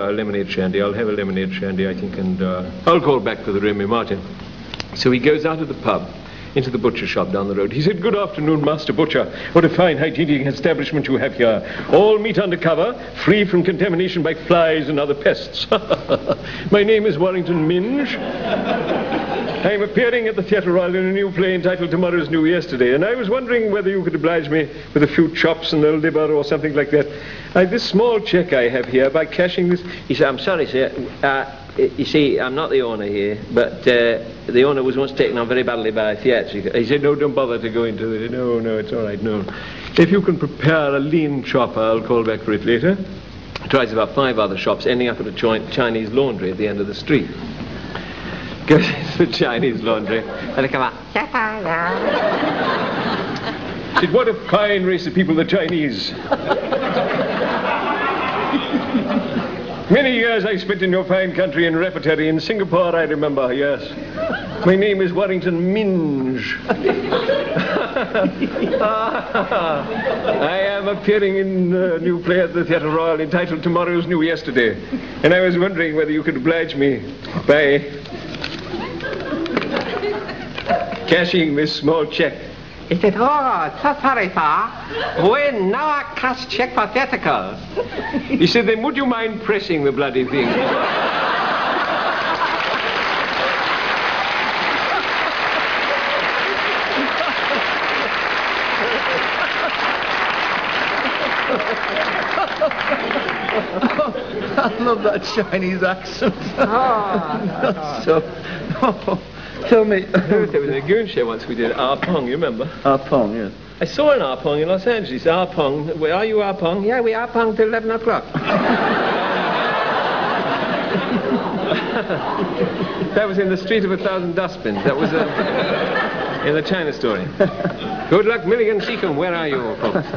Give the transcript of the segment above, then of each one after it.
a lemonade shandy. I'll have a lemonade shandy, I think, and I'll call back for the Remy Martin. So he goes out of the pub into the butcher shop down the road. He said, "Good afternoon, Master Butcher. What a fine hygienic establishment you have here. All meat under cover, free from contamination by flies and other pests. My name is Warrington Minge. I am appearing at the Theatre Royal in a new play entitled Tomorrow's New Yesterday, and I was wondering whether you could oblige me with a few chops and a liver or something like that. This small cheque I have here, by cashing this..." He said, "I'm sorry, sir. You see, I'm not the owner here, but the owner was once taken on very badly by theatrical..." He said, "No, don't bother to go into it. No, it's all right, no. If you can prepare a lean chopper, I'll call back for it later." He tries about 5 other shops, ending up at a Chinese laundry at the end of the street. Goes into the Chinese laundry, and they come out. Said, "What a fine race of people, the Chinese. Many years I spent in your fine country in repertory. In Singapore, I remember, yes. My name is Warrington Minge. I am appearing in a new play at the Theatre Royal entitled Tomorrow's New Yesterday. And I was wondering whether you could oblige me by cashing this small cheque." He said, "Oh, so sorry, sir. We now cash check for theatricals." He said, "Then would you mind pressing the bloody thing?" I love that Chinese accent. Tell me. There was a goon show once we did, Pong, you remember? Pong, yes. I saw an Pong in Los Angeles. Pong. Where are you, Pong? "Yeah, we are Pong till 11 o'clock. That was in the Street of 1,000 Dustbins. That was in the China story. "Good luck, Milligan Seacombe. Where are you, folks?"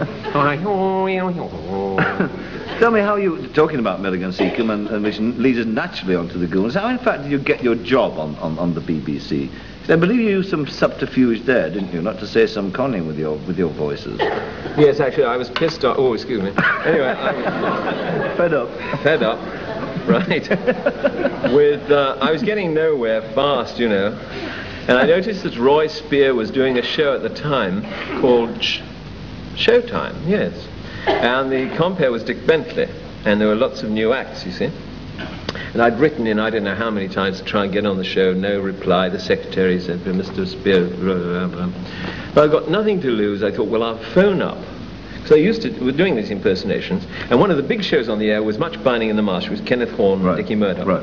Tell me how you, talking about Milligan Seacombe, and which leads us naturally onto the Goons, how in fact did you get your job on the BBC? I believe you used some subterfuge there, didn't you? Not to say some conning with your voices. Yes, actually, I was pissed off. Oh, excuse me. Anyway, Fed up. Fed up, right. I was getting nowhere fast, you know. And I noticed that Roy Spear was doing a show at the time called Showtime, yes. And the compere was Dick Bentley, and there were lots of new acts, you see. And I'd written in, I don't know how many times, to try and get on the show. No reply. The secretary said, "Mr. Spear..." But I got nothing to lose. I thought, well, I'll phone up. So I were doing these impersonations, and one of the big shows on the air was Much Binding in the Marsh. It was Kenneth Horne and Dickie Murdoch. Right.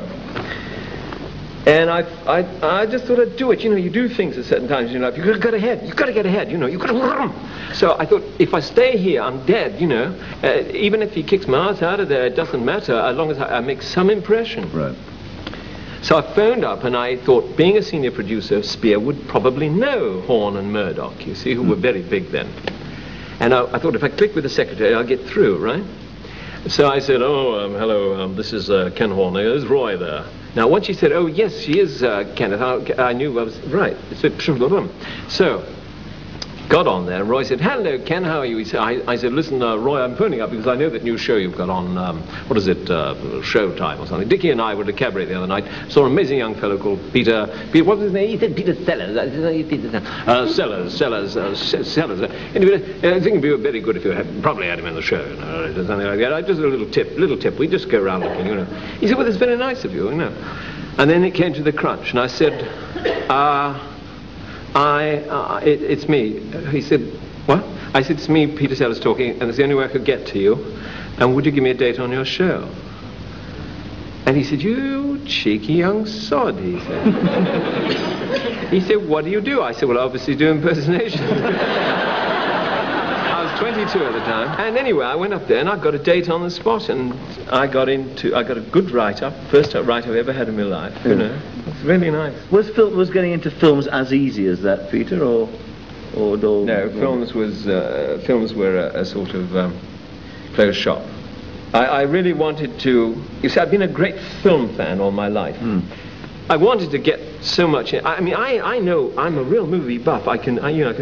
And I just thought I'd do it. You know, you do things at certain times in your life. You've got to get ahead. You've got to get ahead, you know. You've got to... So I thought, if I stay here, I'm dead, you know. Even if he kicks my ass out of there, it doesn't matter, as long as I make some impression. Right. So I phoned up, and I thought, being a senior producer, Spear would probably know Horne and Murdoch, you see, who were very big then. And I thought, if I click with the secretary, I'll get through, right? So I said, hello, this is Ken Horne. Is Roy there? Now, once she said, "Oh, yes, she is, Kenneth," I knew I was right. So, got on there, and Roy said, "Hello, Ken, how are you?" He said, I said, "Listen, Roy, I'm phoning up because I know that new show you've got on, what is it, Showtime or something. Dickie and I were at a cabaret the other night, saw an amazing young fellow called Peter, what was his name? He said Peter Sellers. Sellers. Anyway, I think it would be very good if you probably had him in the show, you know, or something like that. Just a little tip. We just go around looking, you know." He said, "Well, it's very nice of you, you know." And then it came to the crunch, and I said, it's me." He said, "What?" I said, "It's me, Peter Sellers talking, and it's the only way I could get to you. And would you give me a date on your show?" And he said, "You cheeky young sod," he said. He said, "What do you do?" I said, "Well, obviously do impersonations." I was 22 at the time. And anyway, I went up there, and I got a date on the spot, and I got a good write-up, first write I've ever had in my life, you know. It's really nice. Was getting into films as easy as that, Peter, or No, films were a sort of closed shop. I really wanted to... You see, I've been a great film fan all my life. I wanted to get so much in. I mean, I know I'm a real movie buff. I can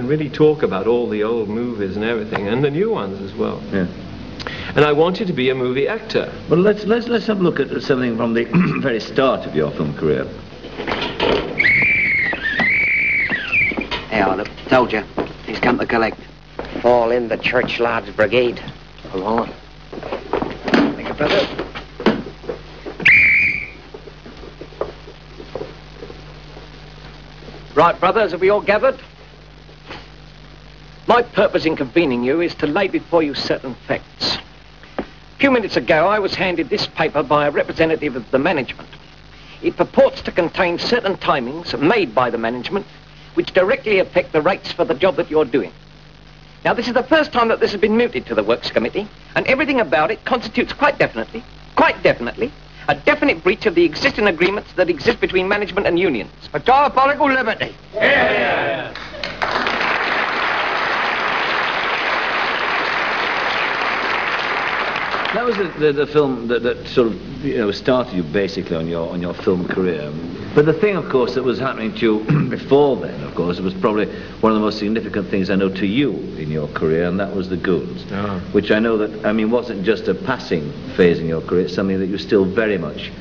really talk about all the old movies and everything, and the new ones as well. Yeah. And I wanted to be a movie actor. Well, let's have a look at something from the very start of your film career. Hey, Olive, told you. He's come to collect. Fall in the church lad's brigade. Hold on. Thank you, brother. Right, brothers, are we all gathered? My purpose in convening you is to lay before you certain facts. A few minutes ago, I was handed this paper by a representative of the management. It purports to contain certain timings made by the management which directly affect the rates for the job that you're doing. Now, this is the first time that this has been mooted to the Works Committee, and everything about it constitutes quite definitely, a definite breach of the existing agreements that exist between management and unions. For diabolical liberty. Yeah. That was the film that sort of started you basically on your film career. But the thing, of course, that was happening to you before then, of course, it was probably one of the most significant things I know to you in your career, and that was the Goons, which I know that wasn't just a passing phase in your career. It's something that you still very much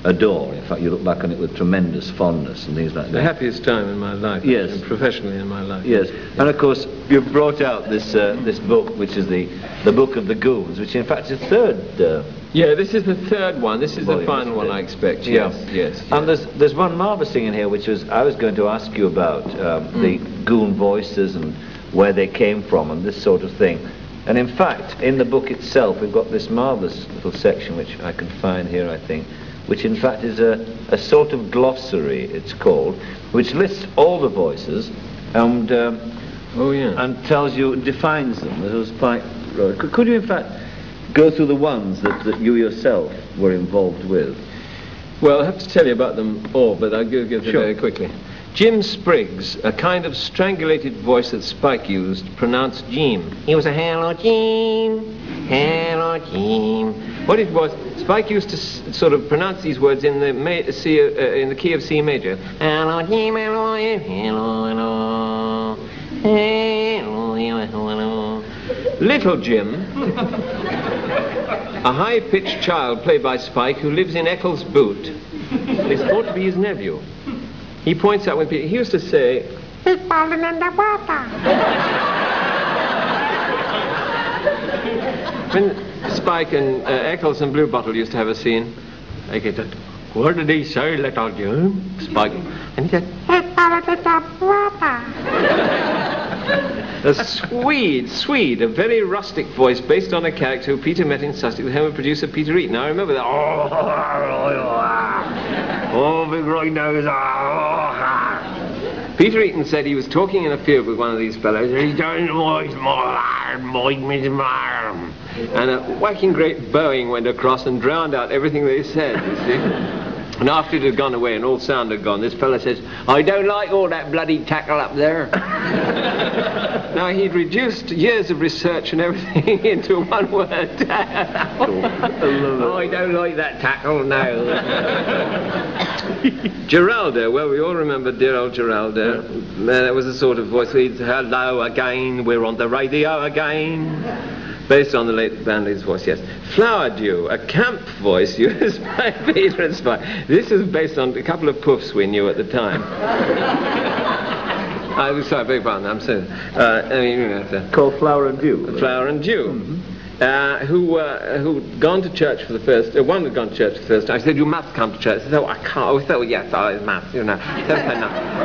adore. In fact, you look back on it with tremendous fondness and things like that. The happiest time in my life. Yes. And professionally in my life. Yes. And of course, you've brought out this book, which is the Book of the Goons, which in fact is the third. Yeah, this is the third one. This is the volume, final one, I expect. Yeah. Yes. And there's one marvellous thing in here, which was I was going to ask you about the Goon voices and where they came from and this sort of thing. And in fact, in the book itself, we've got this marvellous little section, which I can find here, I think, which in fact is a sort of glossary, it's called, which lists all the voices and and tells you, defines them. It was quite. Could you in fact go through the ones that you yourself were involved with? Well, I have to tell you about them all, but I'll give them very quickly. Jim Spriggs, a kind of strangulated voice that Spike used, pronounced Jim. He was a hello Jim, hello Jim. What it was, Spike used to sort of pronounce these words in the in the key of C major. Hello Jim, hello, hello, hello, hello, hello. Little Jim, a high-pitched child played by Spike who lives in Eccles Boot, is thought to be his nephew. He points out when people, he used to say, "It's falling in the water." When Spike and Eccles and Blue Bottle used to have a scene, I get that, "What did he say, little Jim?" Spike. And he said, "It's falling in the water." A Swede, a very rustic voice based on a character who Peter met in Sussex with Home producer Peter Eaton. I remember that. Oh, big right nose. Peter Eaton said he was talking in a field with one of these fellows, and he don't and a whacking great bowing went across and drowned out everything they said, you see. And after it had gone away and all sound had gone, this fellow says, "I don't like all that bloody tackle up there." Now, he'd reduced years of research and everything into one word. Oh, I don't like that tackle, no. Geraldo, well, we all remember dear old Geraldo. That was a sort of voice where he'd say, "Hello again, we're on the radio again." Based on the late Bandley's voice, yes. Flower Dew, a camp voice used by Peter and Spike. This is based on a couple of puffs we knew at the time. I was sorry, beg pardon, I'm saying. Called Flower and Dew. Flower and Dew. Who'd gone to church for the first, one had gone to church for the first time. I said, "You must come to church." I said, "Oh, I can't." I said, "Yes, I must, you know."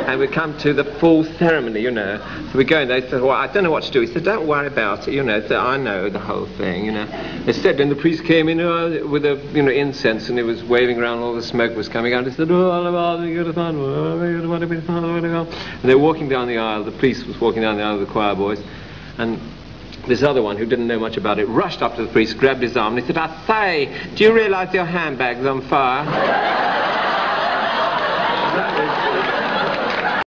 And we come to the full ceremony, you know. So we go in there, he said, "Well, I don't know what to do." He said, "Don't worry about it, you know." So I know the whole thing, you know. They said, and the priest came in with a, incense, and he was waving around, all the smoke was coming out. He said, and they were walking down the aisle, the priest was walking down the aisle with the choir boys, and this other one, who didn't know much about it, rushed up to the priest, grabbed his arm, and he said, "I say, do you realise your handbag's on fire?"